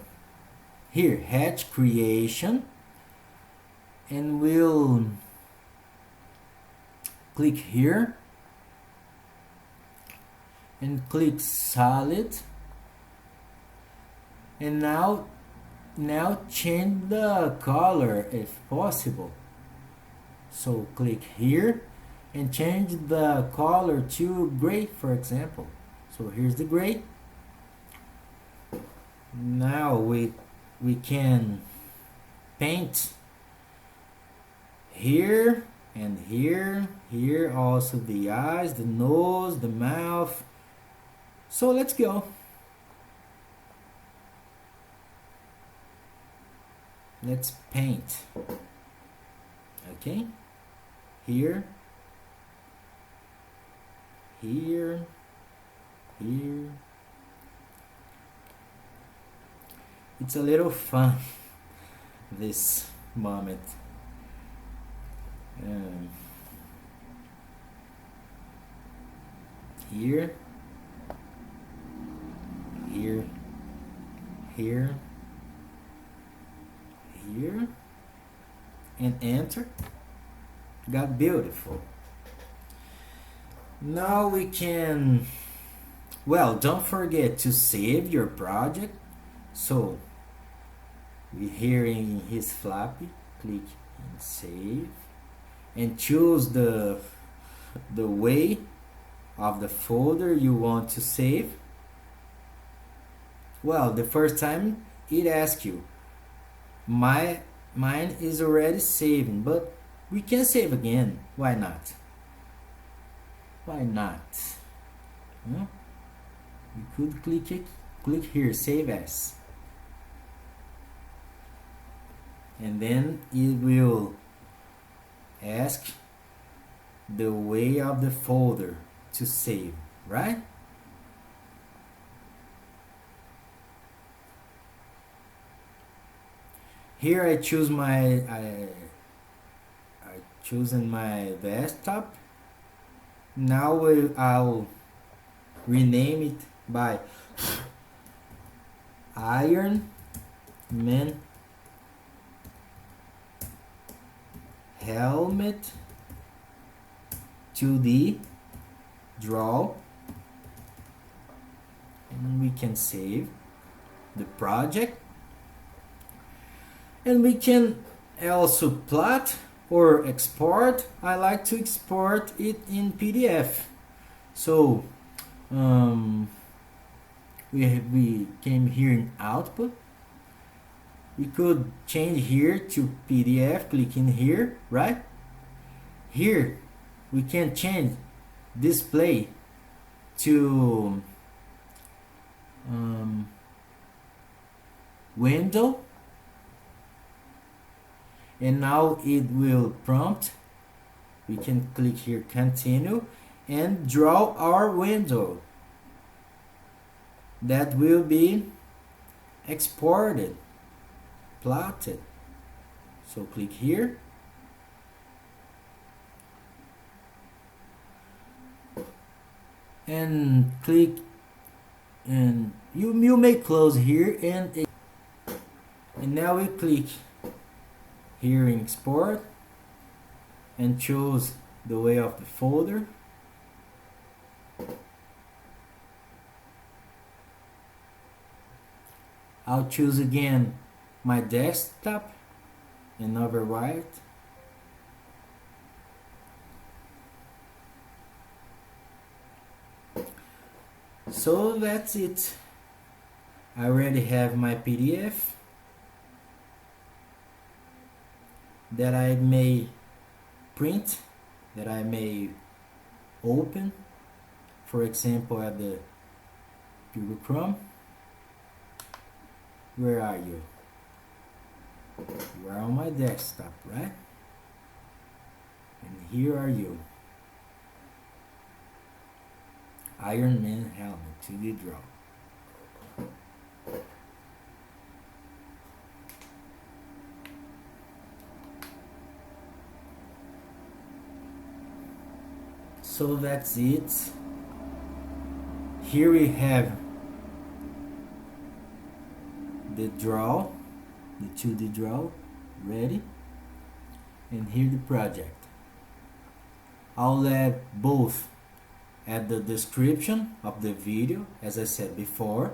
A: here hatch creation, and we'll click here and click solid, and now change the color if possible. So click here and change the color to gray, for example. So here's the gray. Now we can paint here and here also the eyes, the nose, the mouth. So let's go. Let's paint. Okay, here, here. It's a little fun, this moment. Here, here, here, here, and enter. Got beautiful. Now we can, well, don't forget to save your project. So we here in his floppy, click and save, and choose the way of the folder you want to save. Well, the first time it asks you, mine is already saving, but we can save again. Why not? Why not? You could click here, save as, and then it will ask the way of the folder to save, right? Here I choose I chosen my desktop. Now I'll rename it by Iron Man Helmet 2D Draw, and we can save the project, and we can also plot or export. I like to export it in PDF. So we came here in output. We could change here to PDF, click in here, right? Here we can change display to window, and now it will prompt. We can click here, continue, and draw our window that will be exported, plotted. So click here, and click, and you may close here, and now we click here in export and choose the way of the folder. I'll choose again my desktop and overwrite. So that's it. I already have my PDF that I may print, that I may open, for example at the Google Chrome. Where are you? You are on my desktop, right? And here are you. Iron Man helmet 2D draw. So that's it. Here we have the draw, the 2D draw ready, and here the project. I'll add both at the description of the video, as I said before.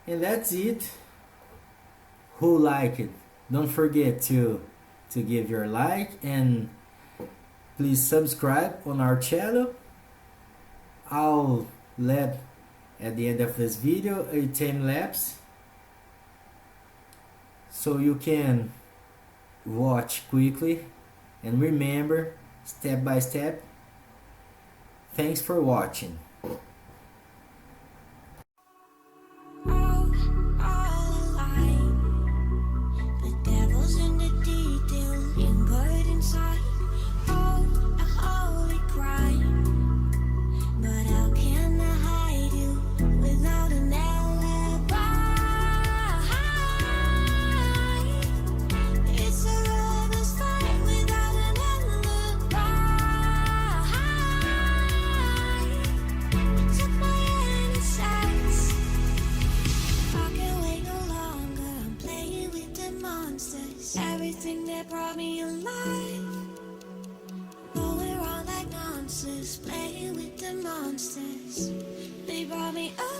A: And that's it. Who liked it? Don't forget to give your like, and please subscribe on our channel. I'll let at the end of this video a time lapse so you can watch quickly and remember step by step. Thanks for watching.
B: Everything that brought me alive. Oh, we're all like monsters, playing with the monsters. They brought me up.